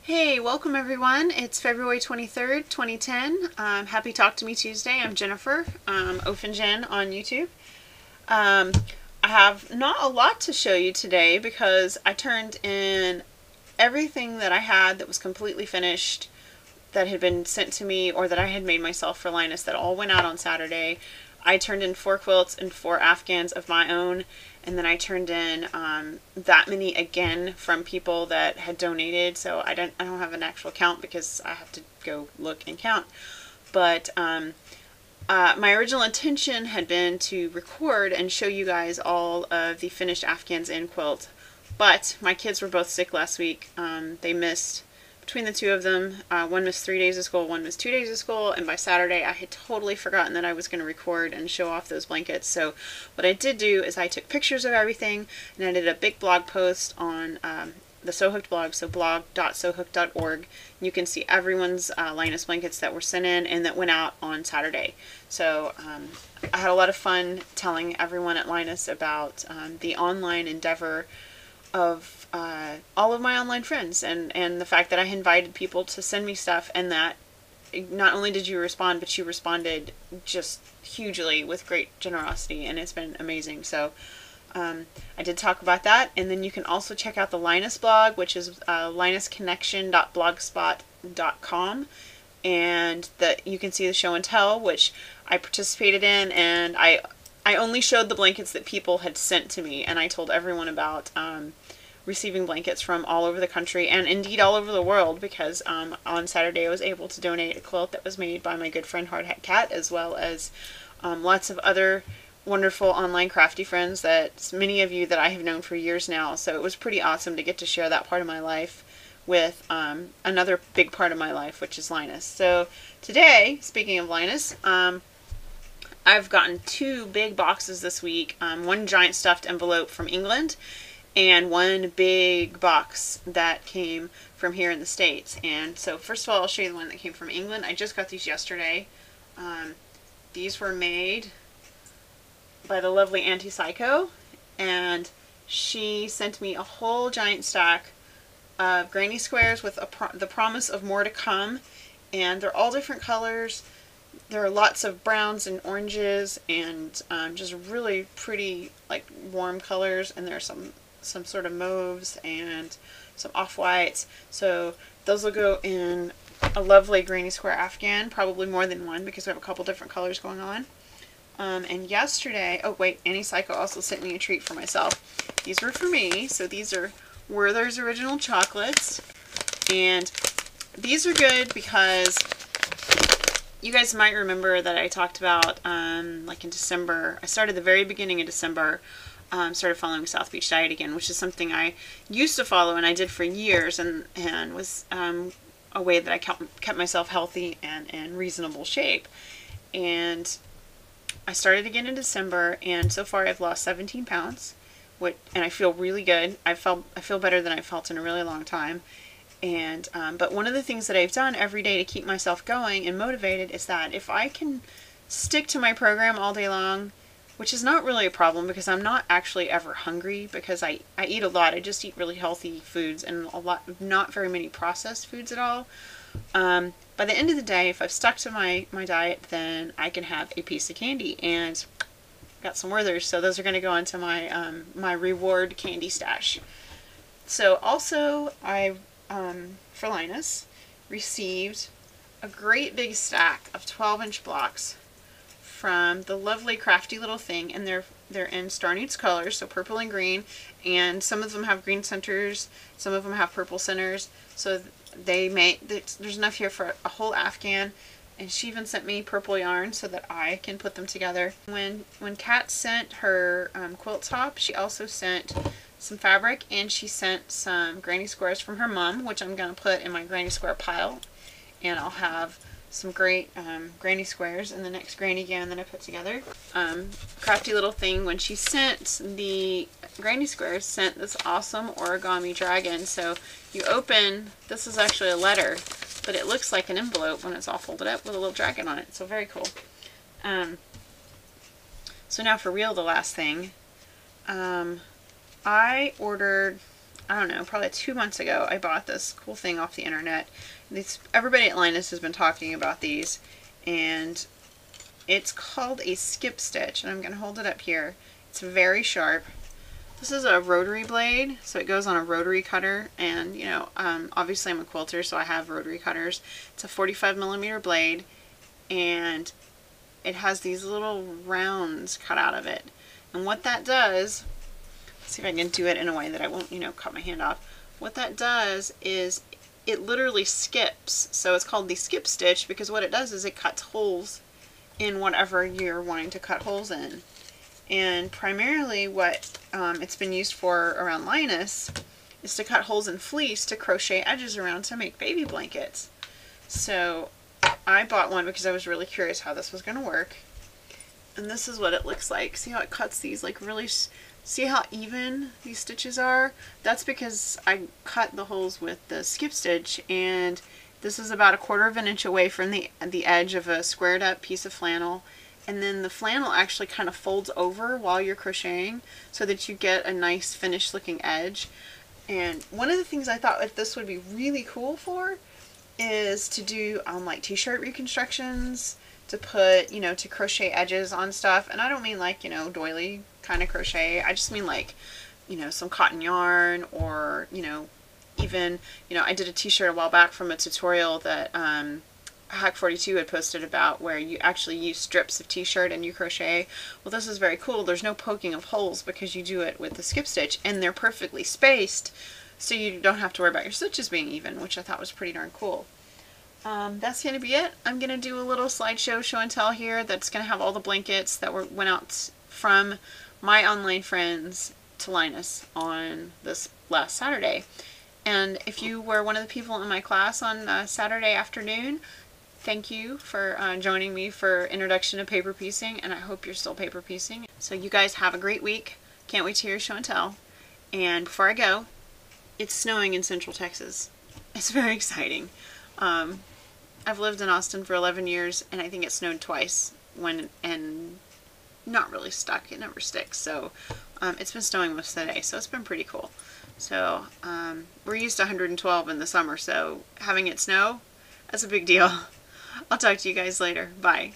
Hey, welcome everyone. It's February 23rd, 2010. Happy Talk to Me Tuesday. I'm Jennifer, Jen on YouTube. I have not a lot to show you today because I turned in everything that I had that was completely finished, that had been sent to me or that I had made myself for Linus, that all went out on Saturday. I turned in 4 quilts and 4 Afghans of my own, and then I turned in that many again from people that had donated. So I don't have an actual count because I have to go look and count. But my original intention had been to record and show you guys all of the finished Afghans in quilt. But my kids were both sick last week. They missed, between the two of them, one missed 3 days of school, one missed 2 days of school, and by Saturday I had totally forgotten that I was going to record and show off those blankets. So what I did do is I took pictures of everything, and I did a big blog post on the Sewhooked blog, so blog.sewhooked.org. You can see everyone's Linus blankets that were sent in and that went out on Saturday. So I had a lot of fun telling everyone at Linus about the online endeavor of all of my online friends, and the fact that I invited people to send me stuff, and that not only did you respond, but you responded just hugely with great generosity, and it's been amazing. So I did talk about that, and then you can also check out the Linus blog, which is linusconnection.blogspot.com, and you can see the show and tell, which I participated in, and I only showed the blankets that people had sent to me, and I told everyone about receiving blankets from all over the country, and indeed all over the world, because on Saturday I was able to donate a quilt that was made by my good friend Hard Hat Cat, as well as lots of other wonderful online crafty friends, that many of you that I have known for years now. So it was pretty awesome to get to share that part of my life with another big part of my life, which is Linus. So today, speaking of Linus, I've gotten 2 big boxes this week, one giant stuffed envelope from England, and one big box that came from here in the States. And so first of all, I'll show you the one that came from England. I just got these yesterday. These were made by the lovely Auntie Psycho, and she sent me a whole giant stack of granny squares with the promise of more to come, and they're all different colors. There are lots of browns and oranges, and just really pretty, like, warm colors, and there's some sort of mauves and some off-whites. So those will go in a lovely granny square Afghan, probably more than one because we have a couple different colors going on. And yesterday, oh wait, Annie Psycho also sent me a treat for myself. These were for me, so these are Werther's Original Chocolates, and these are good because you guys might remember that I talked about, like in December, I started the very beginning of December, started following South Beach Diet again, which is something I used to follow and I did for years, and was a way that I kept myself healthy and in reasonable shape. And I started again in December, and so far I've lost 17 pounds, and I feel really good. I feel better than I've felt in a really long time. And but one of the things that I've done every day to keep myself going and motivated is that if I can stick to my program all day long, which is not really a problem because I'm not actually ever hungry, because I eat a lot. I just eat really healthy foods and not very many processed foods at all. By the end of the day, if I've stuck to my diet, then I can have a piece of candy, and got some Werther's, so those are going to go into my my reward candy stash. So also I for Linus received a great big stack of 12-inch blocks from the lovely Crafty Little Thing, and they're in Star Newts colors, so purple and green, and some of them have green centers, some of them have purple centers, so there's enough here for a whole Afghan. And she even sent me purple yarn so that I can put them together. When Kat sent her quilt top, she also sent some fabric, and she sent some granny squares from her mom, which I'm going to put in my granny square pile, and I'll have some great granny squares in the next granny gown that I put together. Crafty Little Thing, when she sent the granny squares, sent this awesome origami dragon. So you open, this is actually a letter, but it looks like an envelope when it's all folded up with a little dragon on it. So very cool. So now for real, the last thing. I ordered I don't know, probably 2 months ago, I bought this cool thing off the internet. Everybody at Linus has been talking about these, and it's called a skip stitch, and I'm going to hold it up here. It's very sharp. This is a rotary blade, so it goes on a rotary cutter, and you know, obviously I'm a quilter, so I have rotary cutters. It's a 45mm blade, and it has these little rounds cut out of it. And what that does, let's see if I can do it in a way that I won't, you know, cut my hand off. What that does is it literally skips. So it's called the skip stitch because what it does is it cuts holes in whatever you're wanting to cut holes in. And primarily what it's been used for around Linus is to cut holes in fleece to crochet edges around to make baby blankets. So I bought one because I was really curious how this was going to work. And this is what it looks like. See how it cuts these like really, see how even these stitches are? That's because I cut the holes with the skip stitch, and this is about 1/4 of an inch away from the edge of a squared up piece of flannel. And then the flannel actually kind of folds over while you're crocheting so that you get a nice finished looking edge. And one of the things I thought that this would be really cool for is to do like t-shirt reconstructions, to put, you know, to crochet edges on stuff. And I don't mean like, you know, doily kind of crochet. I just mean like, you know, some cotton yarn, or, you know, even, you know, I did a t-shirt a while back from a tutorial that Hack 42 had posted about, where you actually use strips of t-shirt and you crochet. Well, this is very cool. There's no poking of holes because you do it with the skip stitch, and they're perfectly spaced, so you don't have to worry about your stitches being even, which I thought was pretty darn cool. That's going to be it. I'm going to do a little slideshow show and tell here that's going to have all the blankets that went out from my online friends to Linus on this last Saturday. And if you were one of the people in my class on Saturday afternoon, thank you for joining me for Introduction to Paper Piecing, and I hope you're still paper piecing. So you guys have a great week. Can't wait to hear your show and tell. And before I go, it's snowing in Central Texas. It's very exciting. I've lived in Austin for 11 years, and I think it snowed twice, and not really stuck. It never sticks. So it's been snowing most of the day, so it's been pretty cool. So we're used to 112 in the summer, so having it snow, that's a big deal. I'll talk to you guys later. Bye.